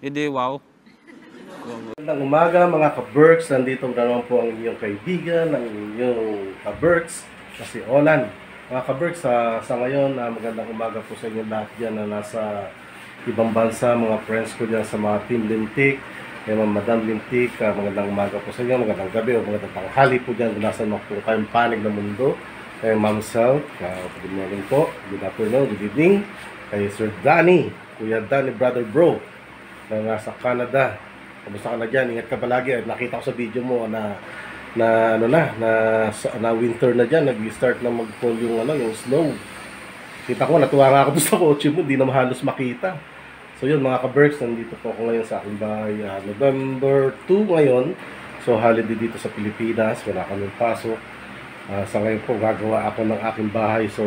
Hindi, wow. Magandang umaga mga ka-Berks, nandito na naman po ang inyong kaibigan, ang inyong ka-Berks, kasi Olan. Mga ka-Berks, sa ngayon, magandang umaga po sa inyo lahat dyan na nasa ibang bansa, mga friends ko dyan sa mga Team Lintik, mga Madam Lintik, magandang umaga po sa inyo, magandang gabi o magandang tanghali po dyan, nasa mga po kayong panig ng mundo, kay Ma'am Sel, good morning po, good afternoon, good evening, kay Sir Danny, Kuya Danny, Brother Bro, na nasa Canada. Kamusta ka na dyan? Ingat ka palagi. Nakita ko sa video mo na winter na dyan. Nag-start na mag-fall yung snow. Kita ko, natuwa nga ako sa kotse mo. Hindi na halos makita. So yun mga ka-Berks, nandito po ako ngayon sa aking bahay. November 2 ngayon. So holiday dito sa Pilipinas. Wala kaming pasok. Sa ngayon po, gagawa ako ng aking bahay. So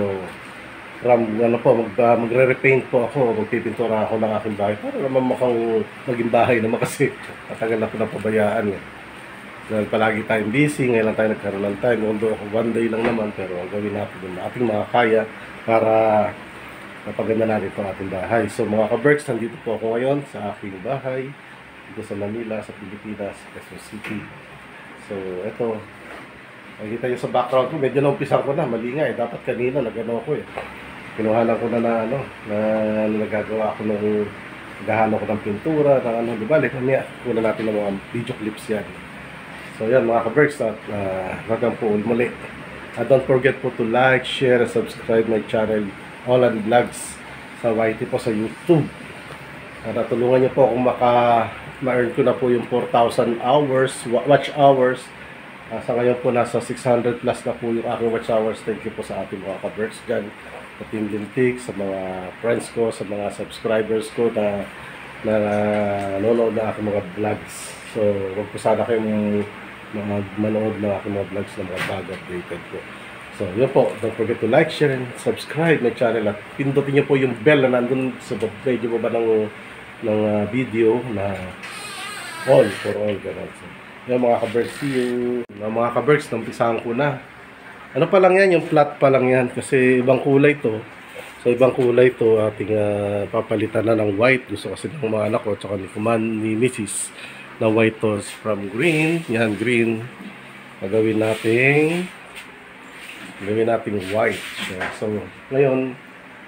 magre-repaint po ako, magpipintura ako ng aking bahay para naman mukhang maging bahay naman kasi matagal na po napabayaan dahil palagi tayong busy, ngayon lang tayo nagkaroon ng time, although one day lang naman, pero gawin natin yung ating mga kaya para mapaganda natin itong ating bahay. So mga ka-Berks, nandito po ako ngayon sa aking bahay dito sa Manila, sa Pilipinas, Quezon City. So eto, nakikita nyo sa background ko, medyo naumpisan ko na, mali nga dapat kanina nagano ko kinuhanan ko na nagagawa ako ng naghahalo ko ng pintura, ng di ba, kunan natin ng mga video clips yan. So yan mga ka-Berks, hanggang po muli. Don't forget po to like, share, and subscribe my channel, Olan Vlogs, sa YT po sa YouTube. Tulungan niyo po kung ma-earn ko na po yung 4,000 hours, watch hours. Sa ngayon po nasa 600 plus na po yung aking watch hours. Thank you po sa ating mga ka-Berks dyan, sa Team Lintik, sa mga friends ko, sa mga subscribers ko na nanonood ng aking mga vlogs. So huwag po sana kayong manood ng aking mga vlogs na mga bago updated po. So yun po, don't forget to like, share, and subscribe my channel at pindutin nyo po yung bell na nandun sa medyo baba ng video na all for all ganun. So, yung mga ka-Berks, see you. Mga ka-Berks, nampisahan ko na. Ano pa lang yan, yung flat pa lang yan. Kasi ibang kulay to. So ibang kulay to, ating papalitan na ng white. Gusto kasi ng mga anak ko, tsaka ni Mrs. na white to from green. Yan, green. Gagawin natin white. So ngayon,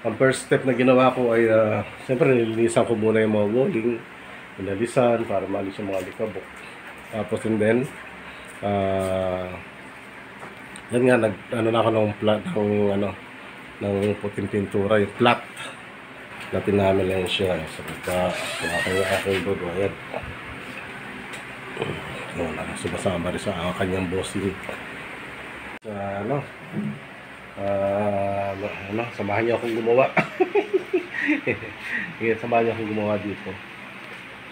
ang first step na ginawa ko ay, siyempre nilinisan ko muna yung mga walling. Nilalisan para maalis yung mga likabok. Tapos and then yan nga na ako ng plat ng puting pintura, yung plat na tinamin lang siya sa aking bodo. Ayan, sumasama rin sa kanyang bossing sa samahan niyo akong gumawa. Samahan niyo akong gumawa dito.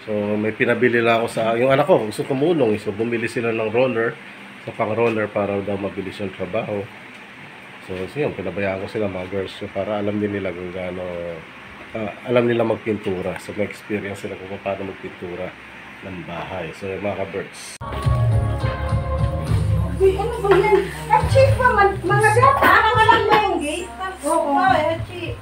So may pinabili lang ako sa yung anak ko, gusto tumulong, so bumili sila ng roller, sa pang roller para daw mabilis yung trabaho. So yun, pinabayaan ko sila mga girls para alam din nila kung gaano alam nila magpintura, so may experience sila kung paano magpintura ng bahay. So mga ka-Berks, uy, ano ba yan? Chief pa, mga gata, ano ka lang ba yung gate? Oo, Chief.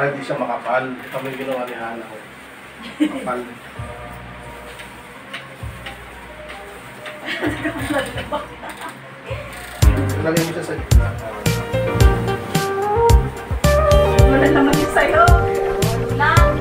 para hindi siya makapal. Ito may ginawa ni Hana ko. Makapal. Lagay mo siya sa gitna. Wala naman yung sa'yo. Lang.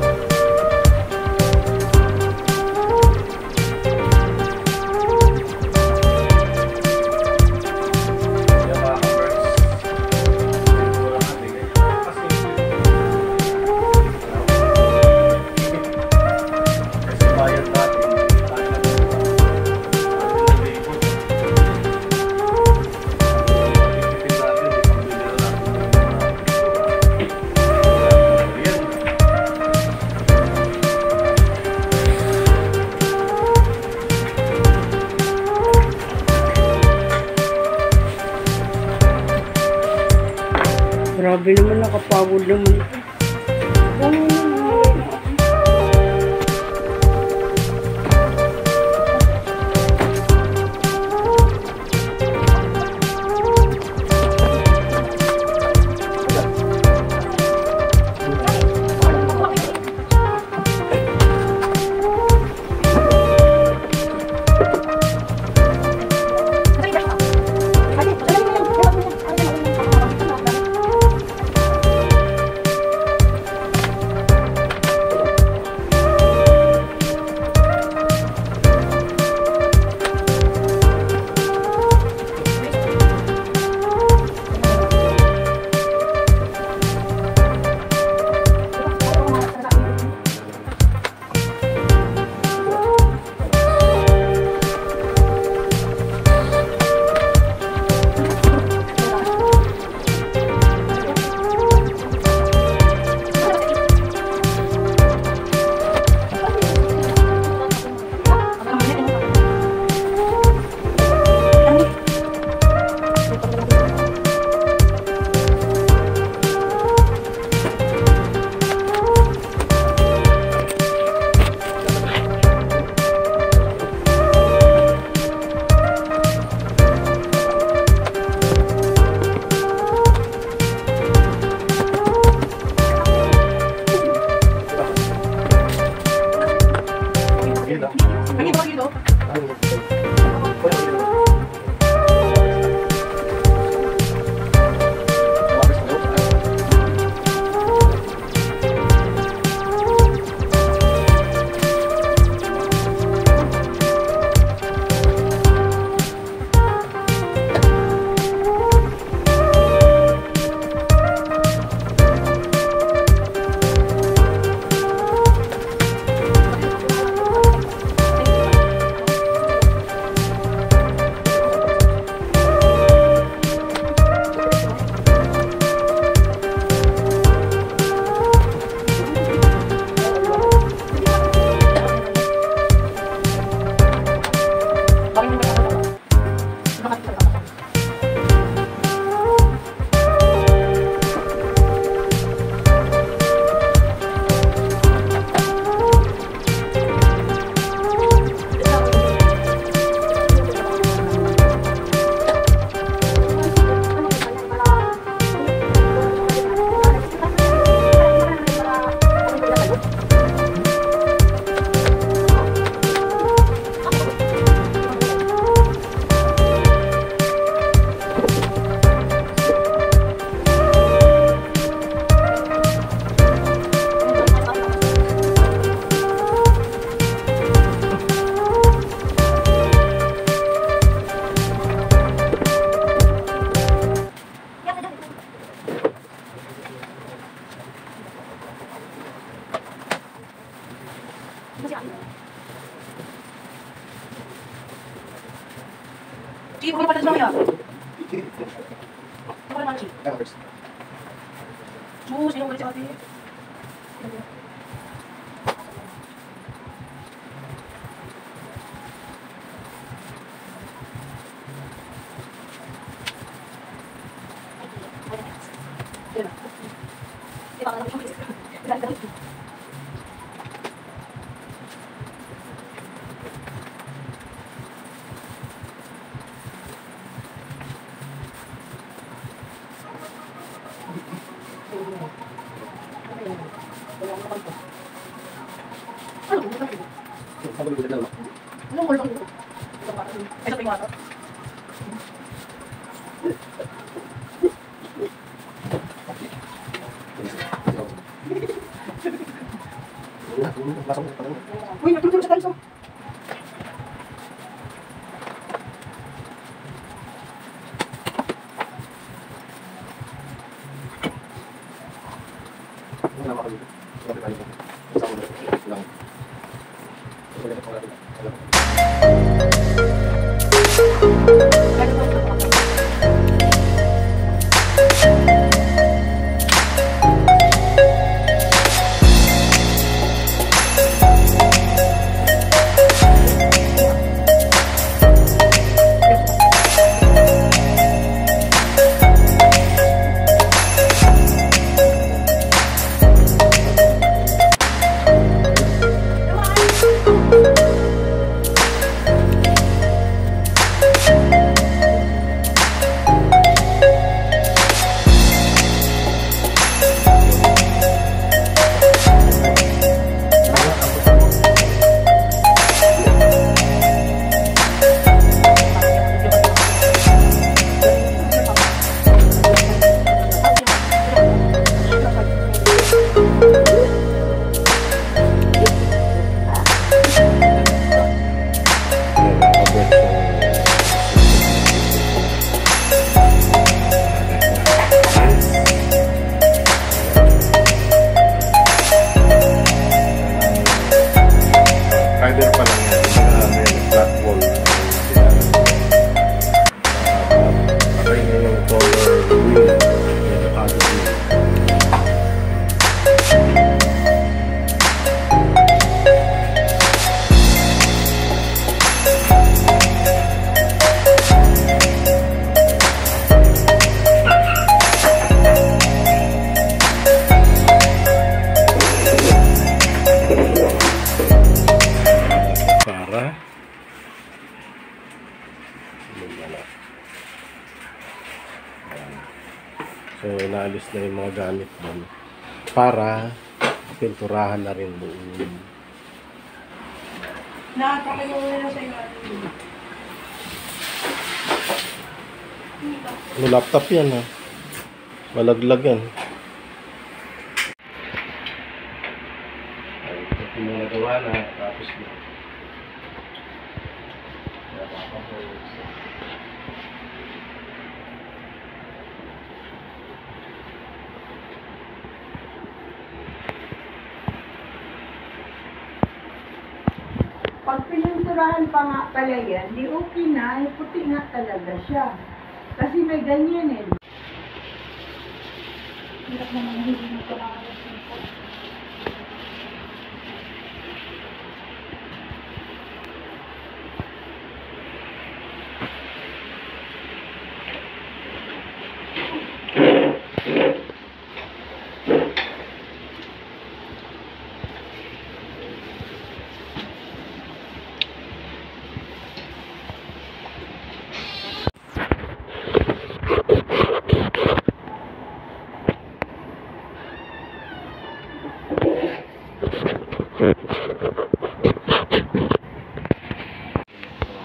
Chief, huwag pala sa mga. Huwag pala Chief. Chus, sinong galit si ate? Uy, natulog sa tayo. Rider pa lang yan. Yung flat wall. Patay na yung color wheel. Yung auto wheel. So, naalis na yung mga gamit doon para pinturahan na rin doon. Nakakakayo na sa iyo. Ano, laptop yan ha. Malaglag yan. Ay, ito yung nagawa na. Tapos na. Pag pininturahan pa nga pala yan, di okay na, ay puti nga talaga siya. Kasi may ganyan eh. Hirap naman hindi mo ito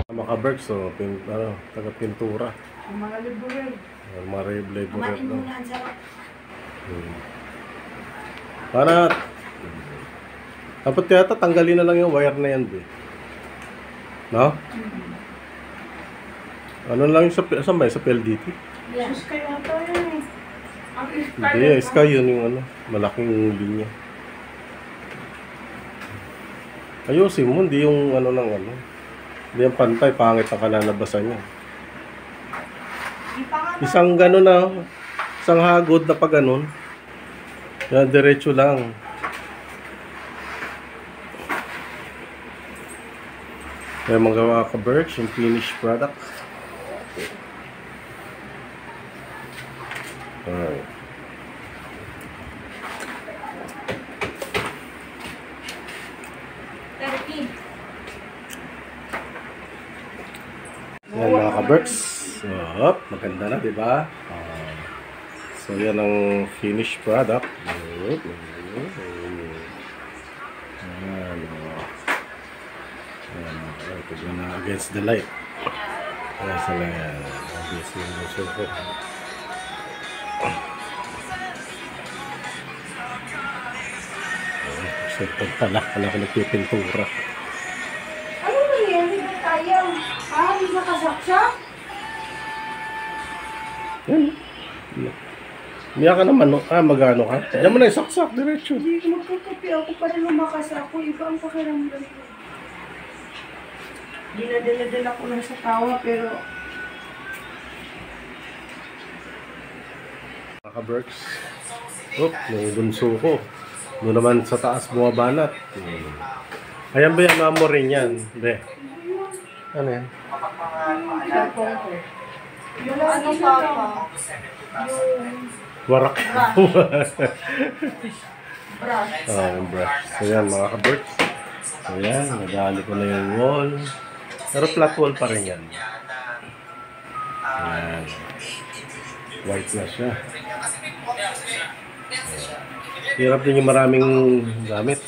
Makaberg, so, taga-pintura. Yung mga liburin. Mga label. Kumain muna ang sarap. Para, dapat yata tanggalin na lang yung wire na yan, be. No? Ano lang yung saan ba? Sa PLDT? Yeah. Sus kayo ito yun eh. Ang Hindi, Sky yun yung ano, malaking linya. Ayusin mo, hindi yung ano ng ano. Hindi yung pantay, pangit ang kalalabasan niya. Di pa nga Isang gano'n na, isang hagod na pa gano'n. Yan, diretso lang. Kaya mga ka-birch, yung finished product. Alright. Yan mga ka-birch. So, maganda na, di ba? So, yan ang finished product. Ayan, ito na against the light. Ayan, sa yan. Obviously, yung gusto ko. So, ito pala ko nagpipintura. ano nangyari na tayo? Hindi nakasaksak? Yan. Niya ka naman, no? Magano ka? Diyan mo na isaksak, diretso. Hindi ko magkakapi ako para lumakas ako. Iba ang pakiramdam ko. Dinadala-dala ko lang sa tawa pero Naka-Berks. Oh, yung bunso ko. Doon naman sa taas bumabanat. Ayan ba yan? Mamo rin yan. Be. Ano yan? cellphone ko. Yung ano papa? Yung Warak. brush. Yung brush. So yan mga ka-Berks. So yan, nadali ko na yung wall. Pero flat wall pa rin yan. Yan. White na siya. Hirap din yung maraming gamit.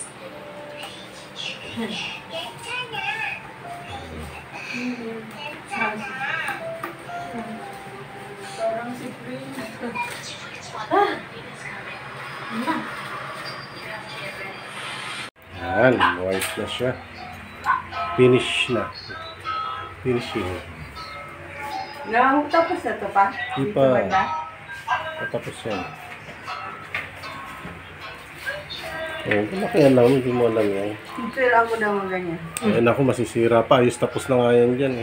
Parang si Prince. Yan, white na siya. Finish na. Finishing. Tapos na to pa? Di Dito pa. banda? Tapos yan. Oh, kaya lang, hindi mo alam yan. Dito lang ako naman ganyan. Ayan ako, masisira pa. Ayos, tapos na nga yan dyan.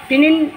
Pinin...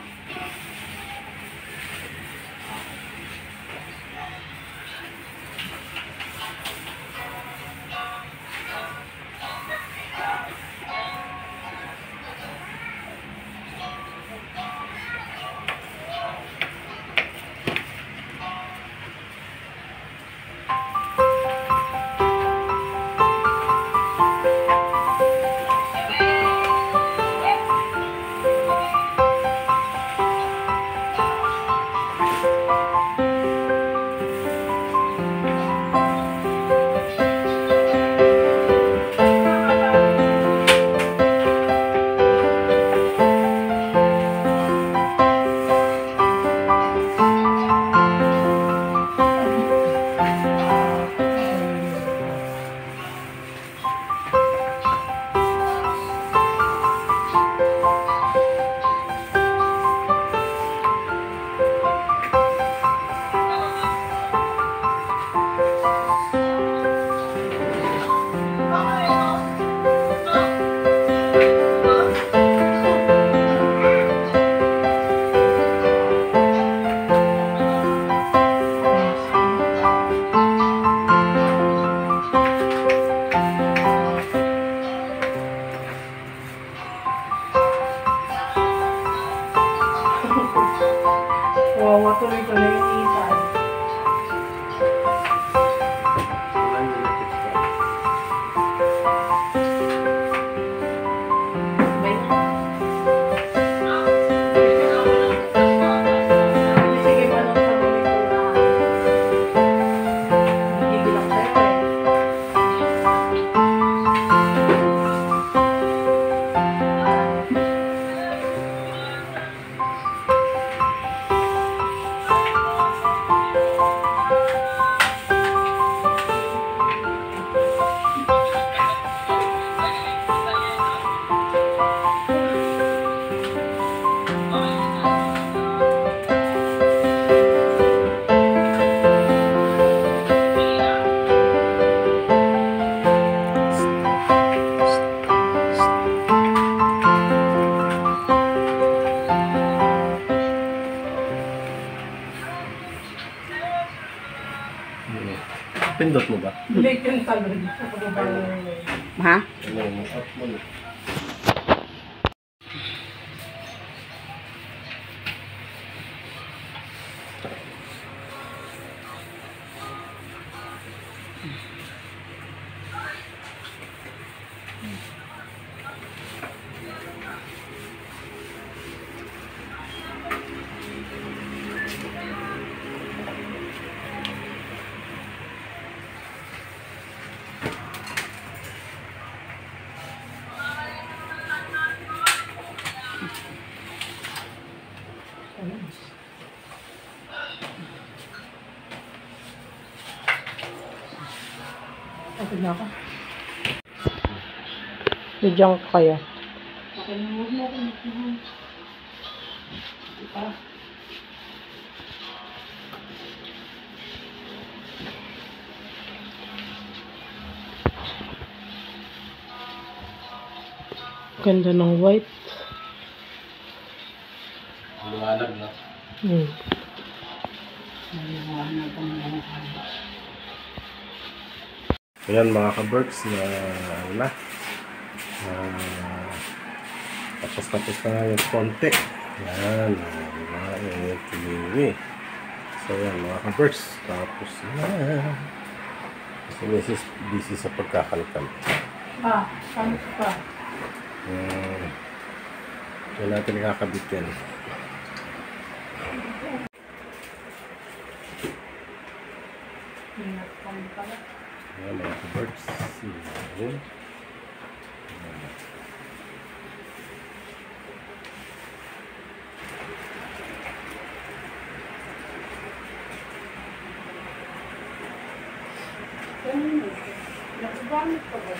Wawa tuloy ko na yung itan. Sige pa lang sa mga gigil ako sa'yo eh. Pinindot mo ba? Late yung talon. Sa pagbabaw. Ha? Ano mo? Up mo na. Okay na ako. Bigyan ko kaya. Okay na mo lang. Ganda ng white. Lumalag na. Ayan mga ka-Berks na ano na. Tapos na yung konti. Yan. Yung kiliwi. So yan mga ka-Berks. Tapos na. Kasi Mrs. busy sa pagkakalkal. Saan pa? Yan natin ikakabit yan. Ayan mga ka-Berks. Yan. Nagagamit ko ba?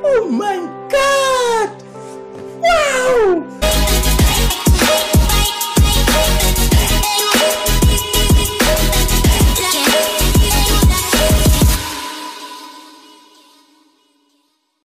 Oh my